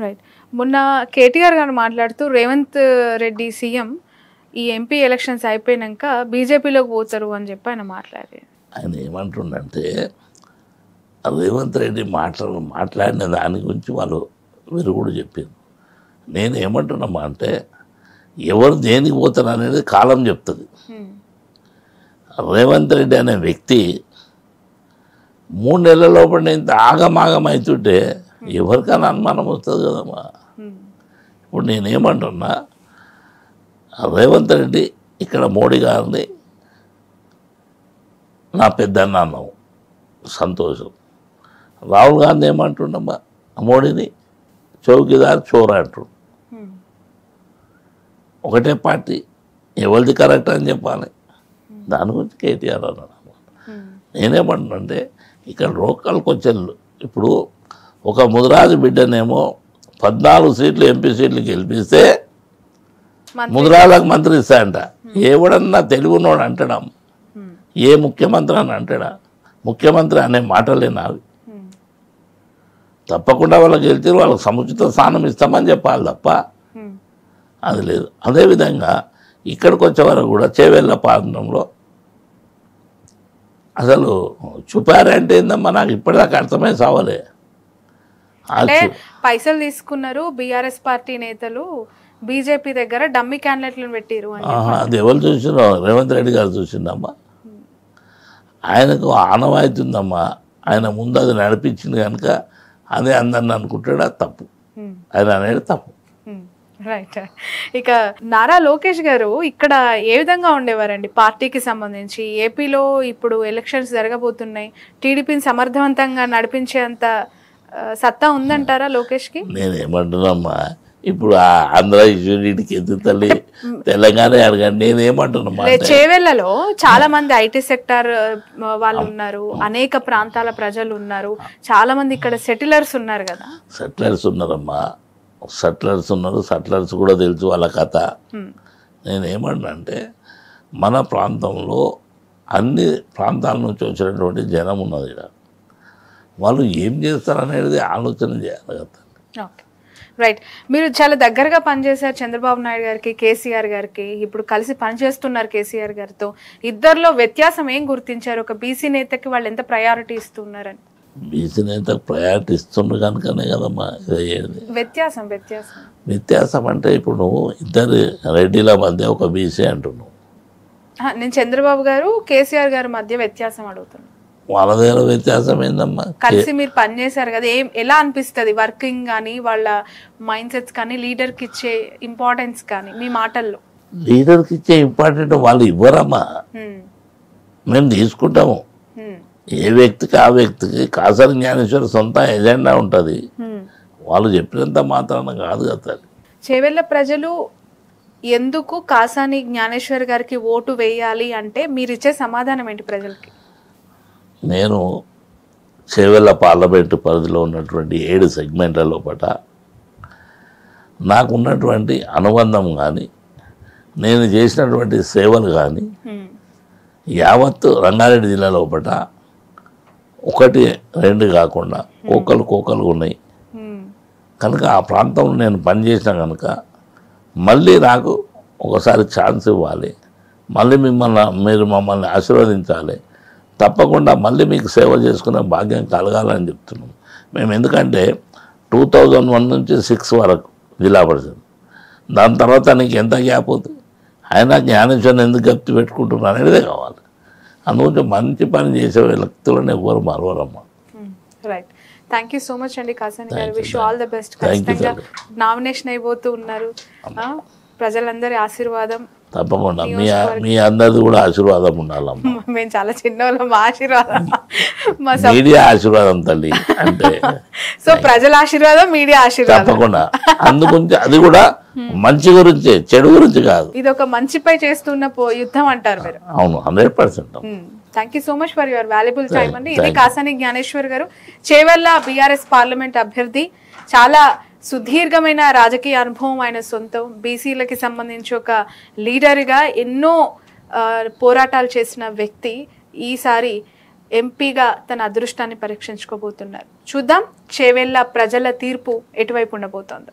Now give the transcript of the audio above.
Right. మొన్న కేటీఆర్ గారు మాట్లాడుతూ రేవంత్ రెడ్డి సీఎం ఈ ఎంపీ ఎలక్షన్స్ అయిపోయినాక బీజేపీలోకి పోతారు అని చెప్పి ఆయన మాట్లాడారు. ఆయన ఏమంటుండంటే రేవంత్ రెడ్డి మాట్లాడిన దాని గురించి వాళ్ళు విరుగుడు చెప్పారు. నేను ఏమంటున్నామా అంటే ఎవరు దేనికి పోతారు అనేది కాలం చెప్తుంది. రేవంత్ రెడ్డి అనే వ్యక్తి 3 నెలల లోపల ఇంత ఆగమాగం అవుతుంటే ఎవరికైనా అనుమానం వస్తుంది కదమ్మా. ఇప్పుడు నేనేమంటున్నా, రేవంత్ రెడ్డి ఇక్కడ మోడీ గారిని నా పెద్దన్న అన్నావు, సంతోషం. రాహుల్ గాంధీ ఏమంటున్నామా, మోడీని చౌకీదార్ చోరా అంటుండు. ఒకటే పార్టీ, ఎవరిది కరెక్ట్ అని చెప్పాలి. దాని గురించి కేటీఆర్ అన్నాడు. నేనేమంటున్నానంటే ఇక్కడ లోకల్ క్వశ్చన్, ఇప్పుడు ఒక ముదిరాజు బిడ్డనేమో 14 సీట్లు ఎంపీ సీట్లు గెలిపిస్తే ముదిరాజులకు మంత్రి ఇస్తాయంట. ఎవడన్నా తెలుగునోడు అంటాడా? ఏ ముఖ్యమంత్రి అని అంటాడా? ముఖ్యమంత్రి అనే మాటలే నావి. తప్పకుండా వాళ్ళకి గెలిచి వాళ్ళకి సముచిత స్థానం ఇస్తామని చెప్పాలి తప్ప అది లేదు. అదేవిధంగా ఇక్కడికి వచ్చే వరకు కూడా చేవెళ్ళ ప్రాంతంలో అసలు చూపారంటే ఏందమ్మా, నాకు ఇప్పటిదాకా అర్థమై సావలే. అంటే పైసలు తీసుకున్నారు బీఆర్ఎస్ పార్టీ నేతలు, బీజేపీ దగ్గర డమ్మీ క్యాండిడేట్లను పెట్టిరు. అది ఎవరు చూసినా? రేవంత్ రెడ్డి గారు చూసిందమ్మా. ఆయనకు ఆనవాయితీ ఉందమ్మా. ఆయన ముందు అది నడిపించింది కనుక అదే అందరిని అనుకుంటాడా? తప్పు. ఆయన అనేది తప్పు. రైట్. ఇక నారా లోకేష్ గారు ఇక్కడ ఏ విధంగా ఉండేవారండి పార్టీకి సంబంధించి? ఏపీలో ఇప్పుడు ఎలక్షన్స్ జరగబోతున్నాయి, టీడీపీని సమర్థవంతంగా నడిపించేంత సత్తా ఉందంటారా లోకేష్కి? నేనేమంటున్నామ్మా, ఇప్పుడు ఆంధ్ర ఇష్యూకి ఎందుకు తల్లి, తెలంగాణ అడగండి. నేనేమంటున్నా, చేవెళ్లలో చాలా మంది ఐటీ సెక్టార్ వాళ్ళు ఉన్నారు, అనేక ప్రాంతాల ప్రజలు ఉన్నారు, చాలా మంది ఇక్కడ సెటిలర్స్ ఉన్నారు కదా. సెటిలర్స్ ఉన్నారమ్మా, సెటిలర్స్ ఉన్నారు. సెటిలర్స్ కూడా తెలుసు వాళ్ళ కథ. నేనేమంటున్నా అంటే మన ప్రాంతంలో అన్ని ప్రాంతాల నుంచి వచ్చినటువంటి జనం ఉన్నది. ఇక్కడ వాళ్ళు ఏం చేస్తారనేది ఆలోచన చేయాలి కదా. Okay, right. మీరు చాలా దగ్గరగా పనిచేశారు చంద్రబాబు నాయుడు గారికి, కేసీఆర్ గారికి. ఇప్పుడు కలిసి పనిచేస్తున్నారు కేసీఆర్ గారితో. ఇద్దరిలో వ్యత్యాసం ఏం గుర్తించారు? ఒక బీసీ నేతకి వాళ్ళు ఎంత ప్రయారిటీ ఇస్తున్నారని? బీసీ నేతకు ప్రయారిటీ ఇస్తుండ్రు కనుకనే కదమ్మా ఇది. వ్యత్యాసం అంటే ఇప్పుడు నువ్వు ఇద్దరు రెడ్డిల మధ్య ఒక బీసీ అంటున్నావు. నేను చంద్రబాబు గారు కేసీఆర్ గారి మధ్య వ్యత్యాసం అడుగుతున్నాను. వాళ్ళ దగ్గర వ్యత్యాసం ఏందమ్మా? కలిసి మీరు పనిచేశారు కదా, ఎలా అనిపిస్తుంది వర్కింగ్ కానీ, వాళ్ళ మైండ్ సెట్స్ కానీ, లీడర్కి ఇచ్చే ఇంపార్టెన్స్ కానీ మీ మాటల్లో? లీడర్కి ఇచ్చే ఇంపార్టెంట్ వాళ్ళు ఇవ్వరమ్మా, మేము తీసుకుంటాము. ఏ వ్యక్తికి ఆ వ్యక్తికి కాసాని జ్ఞానేశ్వరి సొంత ఎజెండా ఉంటుంది. వాళ్ళు చెప్పినంత మాత్రాన కాదు కదా. చేవెళ్ళ ప్రజలు ఎందుకు కాసాని జ్ఞానేశ్వర్ గారికి ఓటు వేయాలి అంటే మీరు ఇచ్చే సమాధానం ఏంటి ప్రజలకి? నేను చేవెళ్ళ పార్లమెంటు పరిధిలో ఉన్నటువంటి 7 సెగ్మెంట్ల లోపల నాకున్నటువంటి అనుబంధం కానీ, నేను చేసినటువంటి సేవలు కానీ యావత్తు రంగారెడ్డి జిల్లా లోపల 1, 2 కాకుండా కోకలు ఉన్నాయి కనుక ఆ ప్రాంతంలో నేను పనిచేసిన కనుక మళ్ళీ నాకు ఒకసారి ఛాన్స్ ఇవ్వాలి, మళ్ళీ మీరు మమ్మల్ని ఆశీర్వదించాలి, తప్పకుండా మళ్ళీ మీకు సేవ చేసుకునే భాగ్యం కలగాలని చెప్తున్నాం మేము. ఎందుకంటే 2001 నుంచి 6 వరకు జిల్లా పరిషత్, దాని తర్వాత నీకు ఎంత గ్యాప్ అవుతుంది? ఆయన జ్ఞానేశ్వరిని ఎందుకు గప్తి పెట్టుకుంటున్నారు అనేదే కావాలి. అందుగురించి మంచి పని చేసే వ్యక్తులను ఎవరు మరవరమ్మా. Right. Thank you so much అండి కాసాని గారు. Wish all the best. Nomination అయిపోతూ ఉన్నారు, ప్రజలందరి ఆశీర్వాదం తప్పకుండా మీ అందరిది కూడా ఆశీర్వాదం ఉండాలమ్మా. మేము చాలా చిన్న మా ఆశీర్వాదం, మీడియా ఆశీర్వాదం తల్లి అంటే సో ప్రజల ఆశీర్వాదం, మీడియా ఆశీర్వాదం తప్పకుండా. అందుగురించి అది కూడా మంచి గురించి, చెడు గురించి కాదు. ఇది ఒక మంచిపై చేస్తున్న యుద్ధం అంటారు మీరు. అవును, 100%. Thank you so much for your valuable time అండి. ఇది కాసాని జ్ఞానేశ్వర్ గారు, చేవెళ్ళ బీఆర్ఎస్ పార్లమెంట్ అభ్యర్థి. చాలా సుదీర్ఘమైన రాజకీయ అనుభవం ఆయన సొంతం. బీసీలకి సంబంధించి ఒక లీడర్గా ఎన్నో పోరాటాలు చేసిన వ్యక్తి ఈసారి ఎంపీగా తన అదృష్టాన్ని పరీక్షించుకోబోతున్నారు. చూద్దాం చేవెళ్ళ ప్రజల తీర్పు ఎటువైపు ఉండబోతోందో.